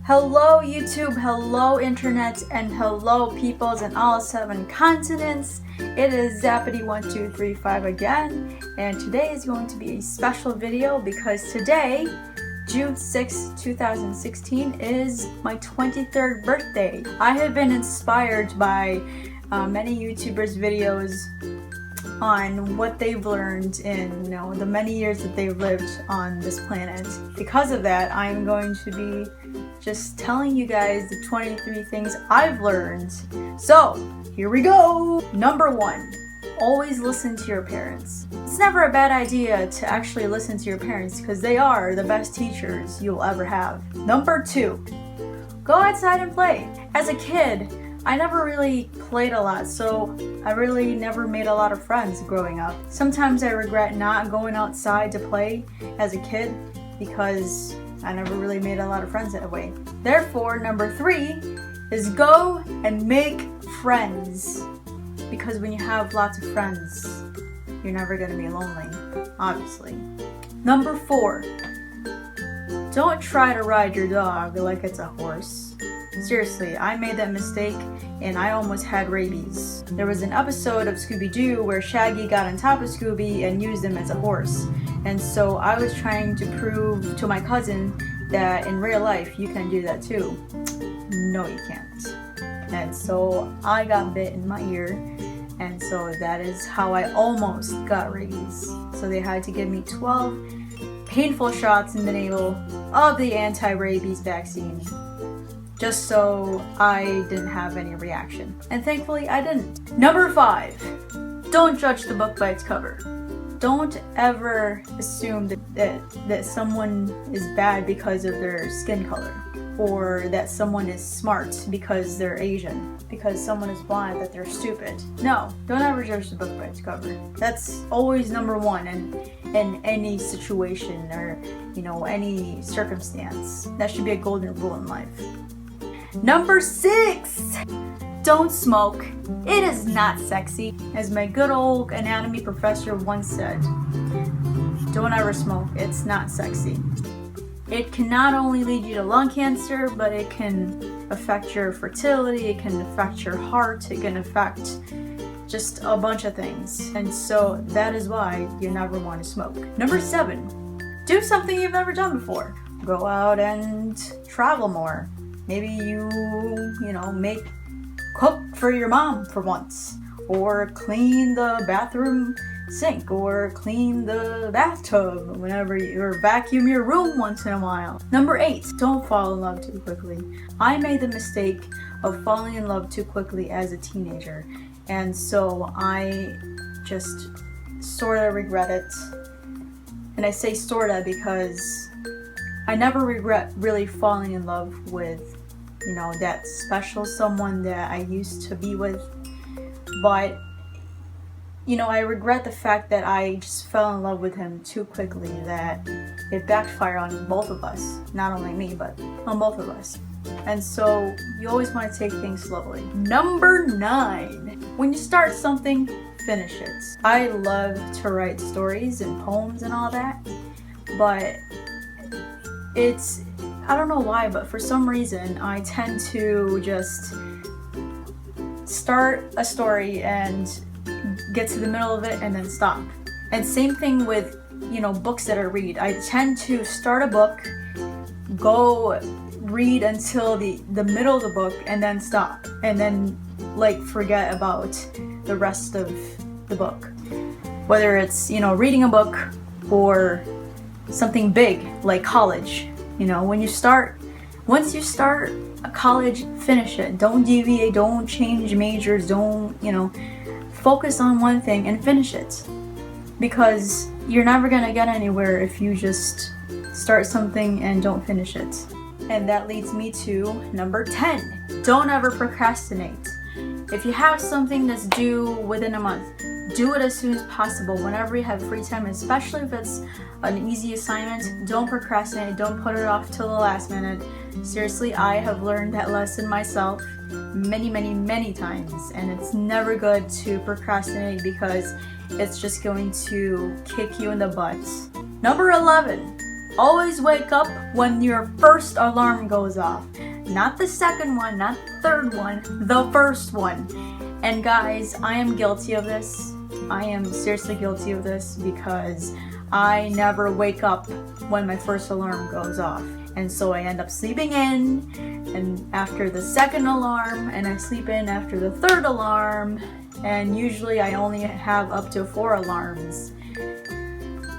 Hello YouTube, hello internet, and hello peoples in all 7 continents. It is Zappity1235 again, and today is going to be a special video because today, June 6, 2016, is my 23rd birthday. I have been inspired by many YouTubers' videos on what they've learned in the many years that they've lived on this planet. Because of that, I'm going to be just telling you guys the 23 things I've learned. So, here we go! Number 1, always listen to your parents. It's never a bad idea to actually listen to your parents because they are the best teachers you'll ever have. Number 2, go outside and play. As a kid, I never really played a lot, so I really never made a lot of friends growing up. Sometimes I regret not going outside to play as a kid because I never really made a lot of friends that way. Therefore, number 3 is go and make friends. Because when you have lots of friends, you're never going to be lonely, obviously. Number 4, don't try to ride your dog like it's a horse. Seriously, I made that mistake and I almost had rabies. There was an episode of Scooby-Doo where Shaggy got on top of Scooby and used him as a horse. And so I was trying to prove to my cousin that in real life you can do that too. No, you can't. And so I got bit in my ear, and so that is how I almost got rabies. So they had to give me 12 painful shots in the navel of the anti-rabies vaccine, just so I didn't have any reaction. And thankfully I didn't. Number 5, don't judge the book by its cover. Don't ever assume that someone is bad because of their skin color, or that someone is smart because they're Asian, because someone is blind that they're stupid. No, don't ever judge the book by its cover. That's always number 1 in any situation or any circumstance. That should be a golden rule in life. Number 6, don't smoke. It is not sexy. As my good old anatomy professor once said, don't ever smoke. It's not sexy. It can not only lead you to lung cancer, but it can affect your fertility, it can affect your heart, it can affect just a bunch of things. And so that is why you never want to smoke. Number 7, do something you've never done before. Go out and travel more. Maybe you cook for your mom for once, or clean the bathroom sink, or clean the bathtub whenever or vacuum your room once in a while. Number 8, don't fall in love too quickly. I made the mistake of falling in love too quickly as a teenager, and so I just sorta regret it. And I say sorta because I never regret really falling in love with that special someone that I used to be with, but I regret the fact that I just fell in love with him too quickly, that it backfired on both of us. Not only me, but on both of us. And so you always want to take things slowly. Number 9, when you start something, finish it. I love to write stories and poems and all that, but I don't know why, but for some reason I tend to just start a story and get to the middle of it and then stop. And same thing with books that I read. I tend to start a book, go read until the middle of the book, and then stop, and then forget about the rest of the book. Whether it's reading a book or something big like college. Once you start a college, finish it. Don't deviate, don't change majors, don't focus on one thing and finish it, because you're never gonna get anywhere if you just start something and don't finish it. And that leads me to number 10, don't ever procrastinate. If you have something that's due within a month, do it as soon as possible, whenever you have free time, especially if it's an easy assignment. Don't procrastinate, don't put it off till the last minute. Seriously, I have learned that lesson myself many times, and it's never good to procrastinate because it's just going to kick you in the butt. Number 11, Always wake up when your first alarm goes off. Not the second one, not the third one, the first one. And guys, I am guilty of this. I am seriously guilty of this because I never wake up when my first alarm goes off. And so I end up sleeping in and after the second alarm, and I sleep in after the third alarm, and usually I only have up to 4 alarms,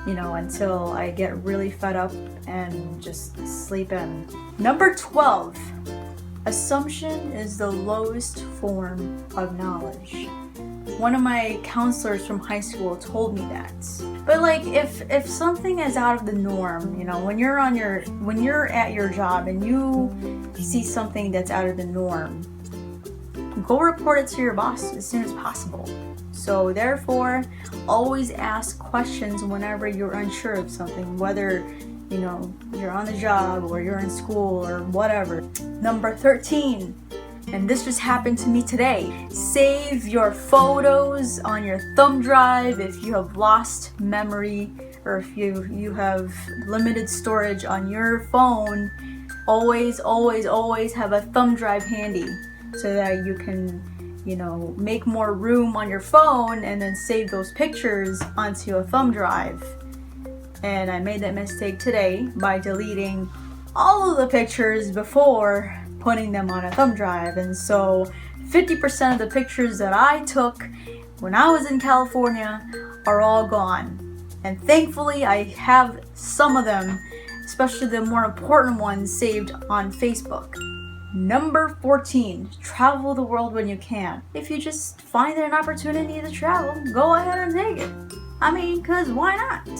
you know, until I get really fed up and just sleep in. Number 12, assumption is the lowest form of knowledge. One of my counselors from high school told me that. But like if something is out of the norm, you know, when you're at your job and you see something that's out of the norm, go report it to your boss as soon as possible. So therefore, always ask questions whenever you're unsure of something, whether, you know, you're on the job or you're in school or whatever. Number 13, and this just happened to me today. Save your photos on your thumb drive if you have lost memory or if you have limited storage on your phone. Always, always, always have a thumb drive handy so that you can, you know, make more room on your phone and then save those pictures onto a thumb drive. And I made that mistake today by deleting all of the pictures before putting them on a thumb drive. And so 50% of the pictures that I took when I was in California are all gone. And thankfully I have some of them, especially the more important ones, saved on Facebook. Number 14, travel the world when you can. If you just find an opportunity to travel, go ahead and take it. I mean, cause why not?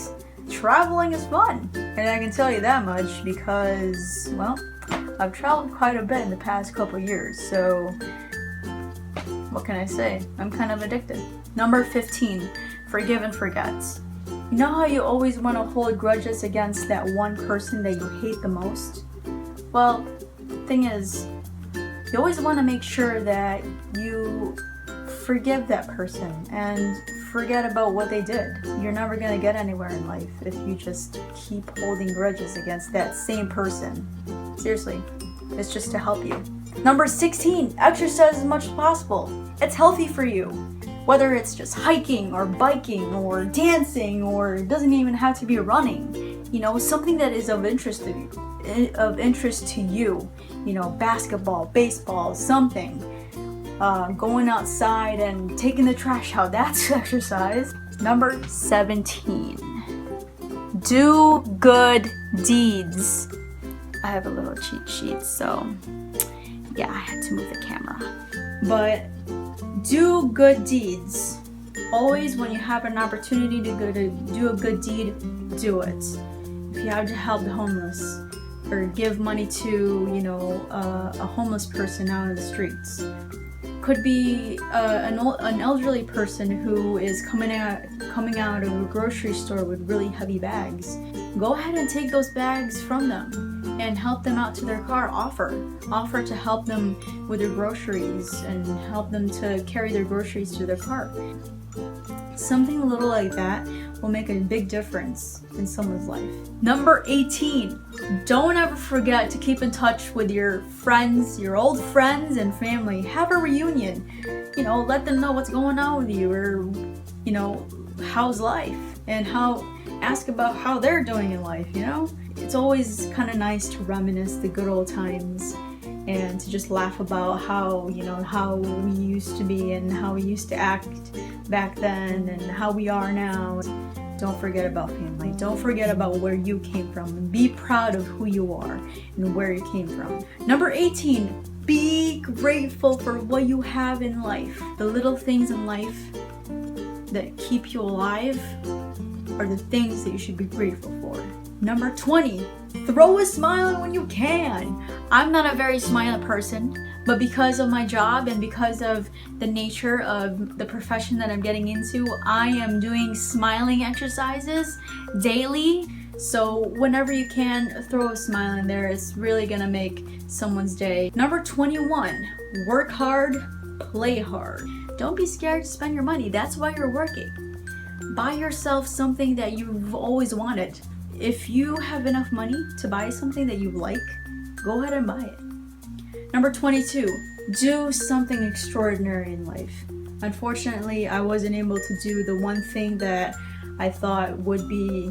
Traveling is fun. And I can tell you that much because, well, I've traveled quite a bit in the past couple years, so what can I say? I'm kind of addicted. Number 15, forgive and forget. You know how you always want to hold grudges against that one person that you hate the most? Well, thing is, you always want to make sure that you forgive that person and forget about what they did. You're never going to get anywhere in life if you just keep holding grudges against that same person. Seriously, it's just to help you. Number 16, exercise as much as possible. It's healthy for you. Whether it's just hiking or biking or dancing, or it doesn't even have to be running. You know, something that is of interest to you. You know, basketball, baseball, something. Going outside and taking the trash out, that's exercise. Number 17, do good deeds. I have a little cheat sheet, so yeah, I had to move the camera. But do good deeds. Always when you have an opportunity to do a good deed, do it. If you have to help the homeless or give money to, you know, a homeless person out on the streets. Could be an elderly person who is coming out of a grocery store with really heavy bags. Go ahead and take those bags from them and help them out to their car. Offer to help them with their groceries and help them to carry their groceries to their car. Something little like that will make a big difference in someone's life. Number 18, don't ever forget to keep in touch with your friends, your old friends and family. Have a reunion. You know, let them know what's going on with you, or, you know, how's life, and ask about how they're doing in life, you know? It's always kind of nice to reminisce the good old times and to just laugh about how, you know, how we used to be and how we used to act back then and how we are now. Don't forget about family. Don't forget about where you came from, and be proud of who you are and where you came from. Number 18, be grateful for what you have in life. The little things in life that keep you alive are the things that you should be grateful for. Number 20, throw a smile when you can. I'm not a very smiley person, but because of my job and because of the nature of the profession that I'm getting into, I am doing smiling exercises daily. So whenever you can, throw a smile in there. It's really gonna make someone's day. Number 21, work hard, play hard. Don't be scared to spend your money. That's why you're working. Buy yourself something that you've always wanted. if you have enough money to buy something that you like, go ahead and buy it. Number 22, do something extraordinary in life. Unfortunately, I wasn't able to do the one thing that I thought would be,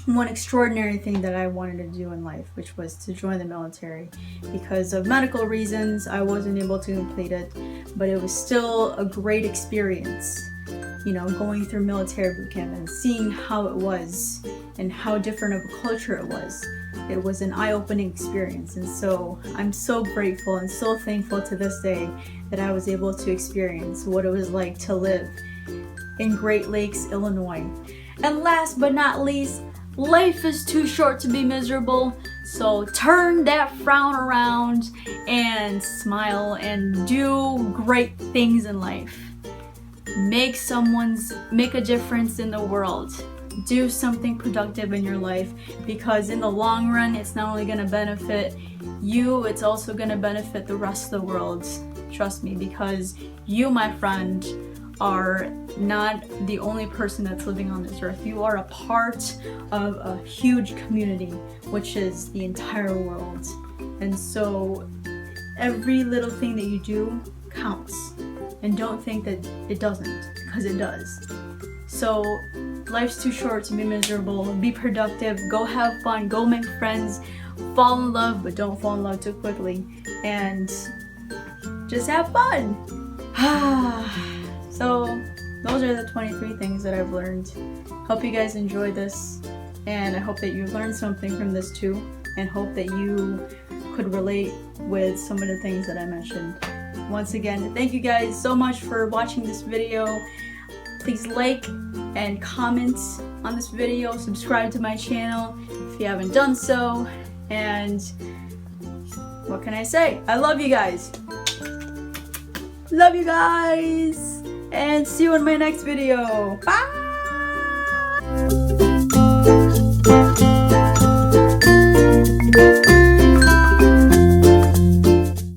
one extraordinary thing that I wanted to do in life, which was to join the military. Because of medical reasons, I wasn't able to complete it, but it was still a great experience, going through military boot camp and seeing how it was and how different of a culture it was. It was an eye-opening experience, and so I'm so grateful and so thankful to this day that I was able to experience what it was like to live in Great Lakes, Illinois. And last but not least, life is too short to be miserable, so turn that frown around and smile and do great things in life. Make a difference in the world. Do something productive in your life, because in the long run, it's not only going to benefit you, it's also going to benefit the rest of the world. Trust me, because you, my friend, are not the only person that's living on this earth. You are a part of a huge community, which is the entire world. And so every little thing that you do counts. And don't think that it doesn't, because it does. So life's too short to be miserable. Be productive, go have fun, go make friends, fall in love, but don't fall in love too quickly, and just have fun. So those are the 23 things that I've learned. Hope you guys enjoyed this, and I hope that you learned something from this too, and hope that you could relate with some of the things that I mentioned. Once again, thank you guys so much for watching this video. Please like and comment on this video, subscribe to my channel if you haven't done so, and what can I say? I love you guys. Love you guys, and see you in my next video. Bye!